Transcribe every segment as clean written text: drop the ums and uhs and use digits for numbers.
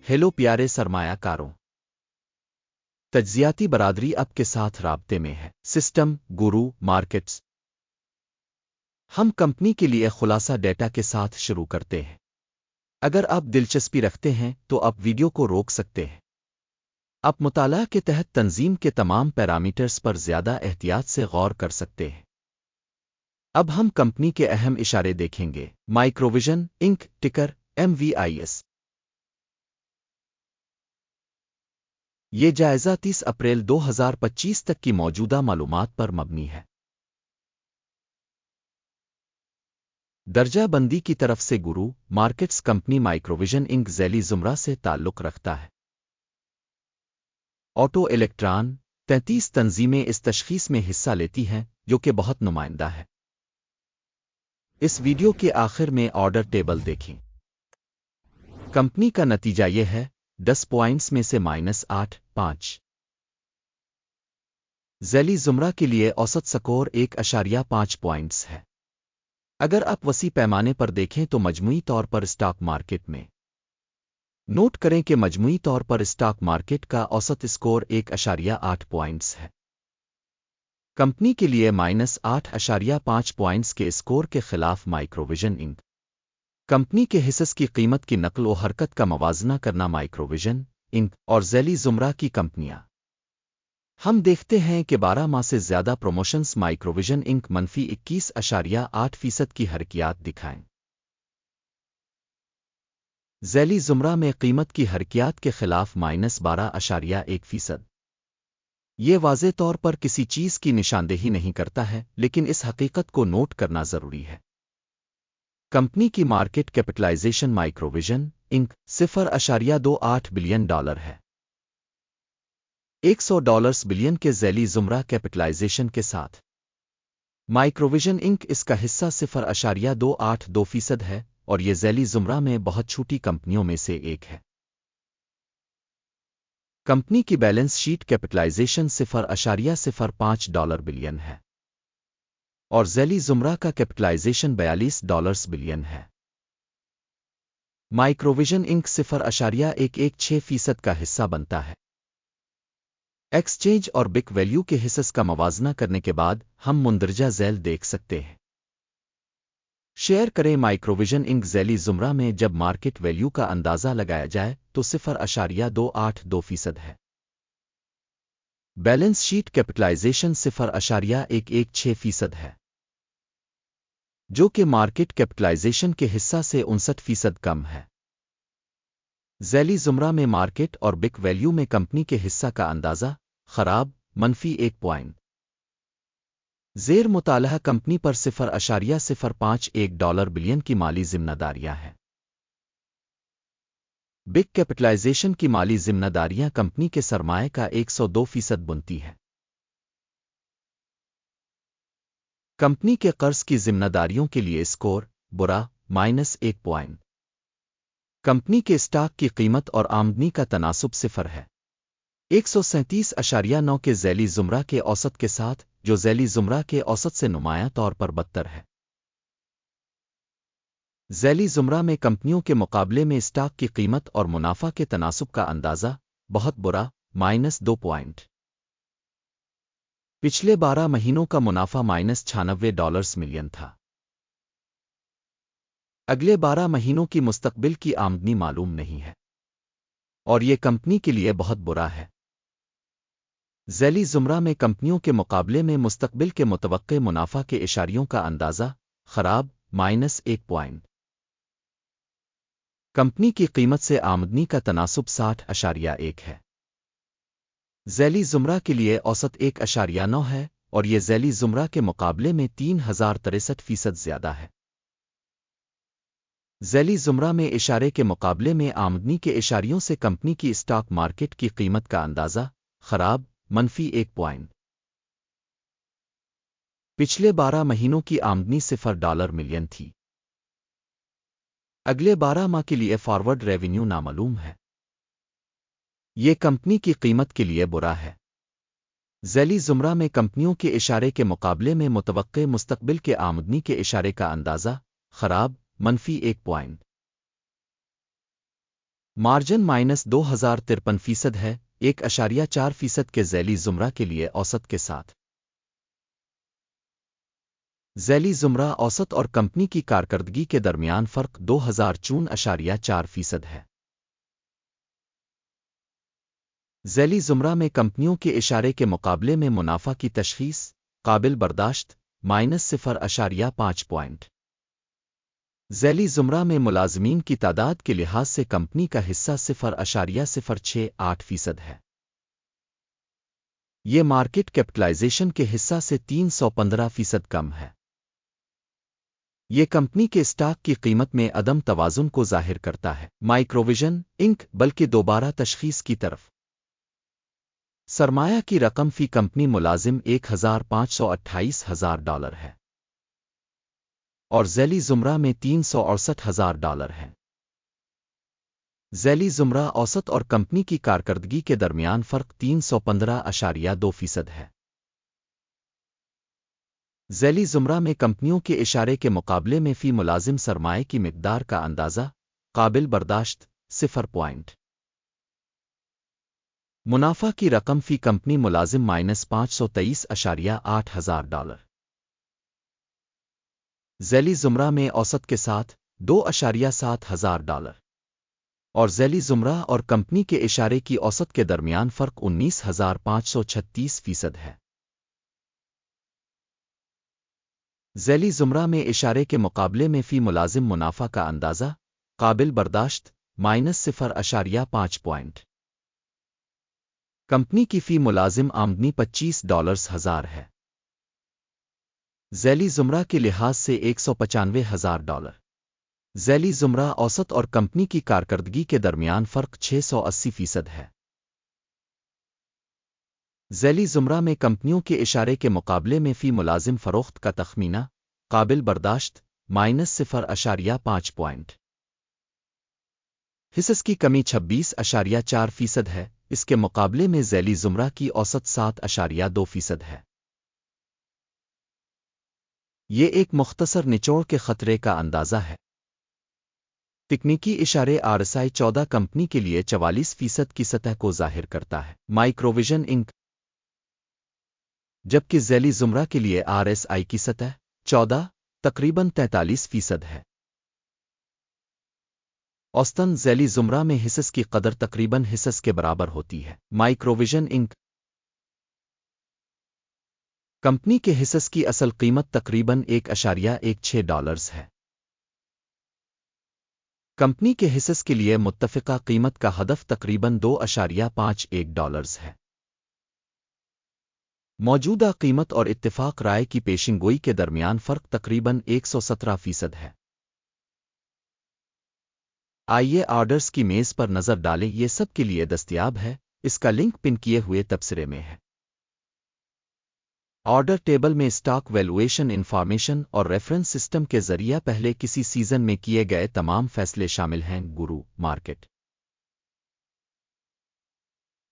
Hello پیارے سرمایہ کاروں، تجزیاتی برادری اب کے ساتھ رابطے میں ہے۔ سسٹم گورو مارکیٹس، ہم کمپنی کے لیے خلاصہ ڈیٹا کے ساتھ شروع کرتے ہیں۔ اگر آپ دلچسپی رکھتے ہیں تو آپ ویڈیو کو روک سکتے ہیں۔ آپ مطالعہ کے تحت تنظیم کے تمام پیرامیٹرز پر زیادہ احتیاط سے غور کر سکتے ہیں۔ اب ہم کمپنی کے اہم اشارے دیکھیں گے۔ مائکروویژن انک ٹکر MVIS۔ یہ جائزہ 30 اپریل 2025 تک کی موجودہ معلومات پر مبنی ہے۔ درجہ بندی کی طرف سے گورو مارکیٹس کمپنی مائکروویژن انک ذیلی زمرہ سے تعلق رکھتا ہے۔ آٹو الیکٹران 33 تنظیمیں اس تشخیص میں حصہ لیتی ہیں جو کہ بہت نمائندہ ہے۔ اس ویڈیو کے آخر میں آرڈر ٹیبل دیکھیں۔ کمپنی کا نتیجہ یہ ہے 10 پوائنٹس میں سے -8.5۔ ذیلی زمرہ کے لیے اوسط سکور 1.5 پوائنٹس ہے۔ اگر آپ وسیع پیمانے پر دیکھیں تو مجموعی طور پر اسٹاک مارکیٹ میں نوٹ کریں کہ مجموعی طور پر اسٹاک مارکیٹ کا اوسط اسکور 1.8 پوائنٹس ہے۔ کمپنی کے لیے -8.5 پوائنٹس کے اسکور کے خلاف مائکروویژن انک کمپنی کے حصص کی قیمت کی نقل و حرکت کا موازنہ کرنا مائکروویژن انک اور ذیلی زمرہ کی کمپنیاں۔ ہم دیکھتے ہیں کہ 12 ماہ سے زیادہ پروموشنز مائکروویژن انک -21.8% کی حرکیات دکھائیں۔ ذیلی زمرہ میں قیمت کی حرکیات کے خلاف -12.1%۔ یہ واضح طور پر کسی چیز کی نشاندہی نہیں کرتا ہے، لیکن اس حقیقت کو نوٹ کرنا ضروری ہے۔ کمپنی کی مارکیٹ کیپٹلائزیشن مائکروویژن انک $0.28 بلین ہے۔ $100 بلین کے ذیلی زمرہ کیپٹلائزیشن کے ساتھ مائکروویژن انک اس کا حصہ 0.282% ہے اور یہ ذیلی زمرہ میں بہت چھوٹی کمپنیوں میں سے ایک ہے۔ کمپنی کی بیلنس شیٹ کیپٹلائزیشن $0.05 بلین ہے اور ذیلی زمرہ کا کیپٹلائزیشن $42 بلین ہے۔ مائکروویژن انک 0.116% کا حصہ بنتا ہے۔ ایکسچینج اور بک ویلیو کے حصص کا موازنہ کرنے کے بعد ہم مندرجہ ذیل دیکھ سکتے ہیں۔ شیئر کریں مائکروویژن انک ذیلی زمرہ میں جب مارکیٹ ویلیو کا اندازہ لگایا جائے تو 0.282% ہے۔ بیلنس شیٹ کیپٹلائزیشن 0.116% ہے، جو کہ مارکیٹ کیپٹلائزیشن کے حصہ سے 59% کم ہے۔ ذیلی زمرہ میں مارکیٹ اور بک ویلیو میں کمپنی کے حصہ کا اندازہ خراب -1 پوائنٹ۔ زیر مطالعہ کمپنی پر $0.051 بلین کی مالی ذمہ داریاں ہیں۔ بک کیپٹلائزیشن کی مالی ذمہ داریاں کمپنی کے سرمایہ کا 102% بنتی ہے۔ کمپنی کے قرض کی ذمہ داریوں کے لیے اسکور برا -1 پوائنٹ۔ کمپنی کے اسٹاک کی قیمت اور آمدنی کا تناسب 0 ہے۔ 137.9 کے ذیلی زمرہ کے اوسط کے ساتھ، جو ذیلی زمرہ کے اوسط سے نمایاں طور پر بدتر ہے۔ ذیلی زمرہ میں کمپنیوں کے مقابلے میں اسٹاک کی قیمت اور منافع کے تناسب کا اندازہ بہت برا -2 پوائنٹ۔ پچھلے 12 مہینوں کا منافع $96 ملین تھا۔ اگلے 12 مہینوں کی مستقبل کی آمدنی معلوم نہیں ہے اور یہ کمپنی کے لیے بہت برا ہے۔ ذیلی زمرہ میں کمپنیوں کے مقابلے میں مستقبل کے متوقع منافع کے اشاریوں کا اندازہ خراب -1 پوائنٹ۔ کمپنی کی قیمت سے آمدنی کا تناسب 60.1 ہے۔ ذیلی زمرہ کے لیے اوسط 1.9 ہے اور یہ ذیلی زمرہ کے مقابلے میں 3063% زیادہ ہے۔ ذیلی زمرہ میں اشارے کے مقابلے میں آمدنی کے اشاریوں سے کمپنی کی اسٹاک مارکیٹ کی قیمت کا اندازہ خراب -1 پوائنٹ۔ پچھلے 12 مہینوں کی آمدنی $0 ملین تھی۔ اگلے 12 ماہ کے لیے فارورڈ ریونیو نامعلوم ہے۔ یہ کمپنی کی قیمت کے لیے برا ہے۔ ذیلی زمرہ میں کمپنیوں کے اشارے کے مقابلے میں متوقع مستقبل کے آمدنی کے اشارے کا اندازہ خراب -1 پوائنٹ۔ مارجن -2053% ہے، 1.4% کے ذیلی زمرہ کے لیے اوسط کے ساتھ۔ ذیلی زمرہ اوسط اور کمپنی کی کارکردگی کے درمیان فرق 2054% ہے۔ ذیلی زمرہ میں کمپنیوں کے اشارے کے مقابلے میں منافع کی تشخیص قابل برداشت -0.5 پوائنٹ۔ ذیلی زمرہ میں ملازمین کی تعداد کے لحاظ سے کمپنی کا حصہ 0.068% ہے۔ یہ مارکیٹ کیپٹلائزیشن کے حصہ سے 315% کم ہے۔ یہ کمپنی کے اسٹاک کی قیمت میں عدم توازن کو ظاہر کرتا ہے۔ مائکروویژن انک بلکہ دوبارہ تشخیص کی طرف۔ سرمایہ کی رقم فی کمپنی ملازم $1,528,000 ہے اور ذیلی زمرہ میں $368,000 ہے۔ ذیلی زمرہ اوسط اور کمپنی کی کارکردگی کے درمیان فرق 315.2% ہے۔ ذیلی زمرہ میں کمپنیوں کے اشارے کے مقابلے میں فی ملازم سرمایہ کی مقدار کا اندازہ قابل برداشت 0 پوائنٹ۔ منافع کی رقم فی کمپنی ملازم $523,800۔ ذیلی زمرہ میں اوسط کے ساتھ $2,700 اور ذیلی زمرہ اور کمپنی کے اشارے کی اوسط کے درمیان فرق 19,536% ہے۔ ذیلی زمرہ میں اشارے کے مقابلے میں فی ملازم منافع کا اندازہ قابل برداشت -0.5 پوائنٹ۔ کمپنی کی فی ملازم آمدنی $25,000 ہے۔ ذیلی زمرہ کے لحاظ سے $195,000۔ ذیلی زمرہ اوسط اور کمپنی کی کارکردگی کے درمیان فرق 680% ہے۔ ذیلی زمرہ میں کمپنیوں کے اشارے کے مقابلے میں فی ملازم فروخت کا تخمینہ قابل برداشت -0.5 پوائنٹ۔ حصص کی کمی 26.4% ہے، اس کے مقابلے میں ذیلی زمرہ کی اوسط 7.2% ہے۔ یہ ایک مختصر نچوڑ کے خطرے کا اندازہ ہے۔ تکنیکی اشارے RSI 14 کمپنی کے لیے 44% کی سطح کو ظاہر کرتا ہے۔ مائکروویژن انک جبکہ ذیلی زمرہ کے لیے RSI کی سطح 14 تقریباً 43% ہے۔ اوسطاً ذیلی زمرہ میں حصص کی قدر تقریباً حصص کے برابر ہوتی ہے۔ مائکروویژن انک کمپنی کے حصص کی اصل قیمت تقریباً $1.16 ہے۔ کمپنی کے حصص کے لیے متفقہ قیمت کا ہدف تقریباً $2.51 ہے۔ موجودہ قیمت اور اتفاق رائے کی پیشن گوئی کے درمیان فرق تقریباً 117% ہے۔ آئیے آرڈرز کی میز پر نظر ڈالیں، یہ سب کے لیے دستیاب ہے، اس کا لنک پن کیے ہوئے تبصرے میں ہے۔ آرڈر ٹیبل میں اسٹاک ویلویشن انفارمیشن اور ریفرنس سسٹم کے ذریعہ پہلے کسی سیزن میں کیے گئے تمام فیصلے شامل ہیں۔ گرو مارکیٹ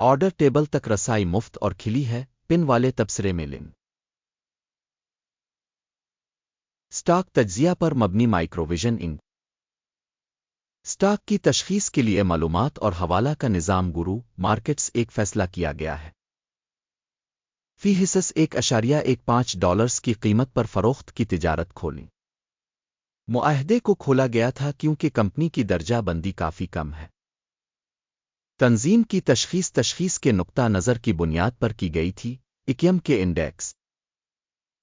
آرڈر ٹیبل تک رسائی مفت اور کھلی ہے، پن والے تبصرے میں لنک۔ اسٹاک تجزیہ پر مبنی مائکروویژن انک اسٹاک کی تشخیص کے لیے معلومات اور حوالہ کا نظام گرو مارکیٹس ایک فیصلہ کیا گیا ہے۔ فی حصص $1.15 کی قیمت پر فروخت کی تجارت کھولیں۔ معاہدے کو کھولا گیا تھا کیونکہ کمپنی کی درجہ بندی کافی کم ہے۔ تنظیم کی تشخیص کے نقطہ نظر کی بنیاد پر کی گئی تھی۔ اکیم کے انڈیکس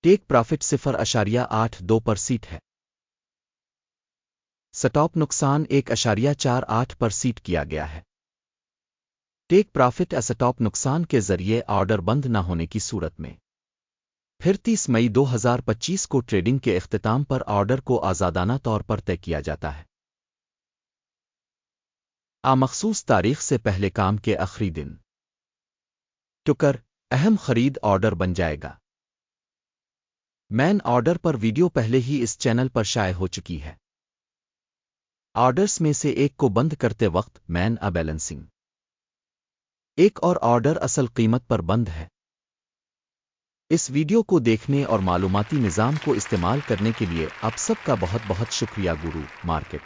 ٹیک پرافٹ 0.82% ہے۔ سٹاپ نقصان 1.48% کیا گیا ہے۔ ٹیک پرافٹ اسٹاپ نقصان کے ذریعے آرڈر بند نہ ہونے کی صورت میں پھر 30 مئی 2025 کو ٹریڈنگ کے اختتام پر آرڈر کو آزادانہ طور پر طے کیا جاتا ہے۔ مخصوص تاریخ سے پہلے کام کے آخری دن ٹکر اہم خرید آرڈر بن جائے گا۔ مین آرڈر پر ویڈیو پہلے ہی اس چینل پر شائع ہو چکی ہے۔ آرڈرز میں سے ایک کو بند کرتے وقت مین بیلنسنگ ایک اور آرڈر اصل قیمت پر بند ہے۔ اس ویڈیو کو دیکھنے اور معلوماتی نظام کو استعمال کرنے کے لیے آپ سب کا بہت بہت شکریہ۔ گرو مارکیٹ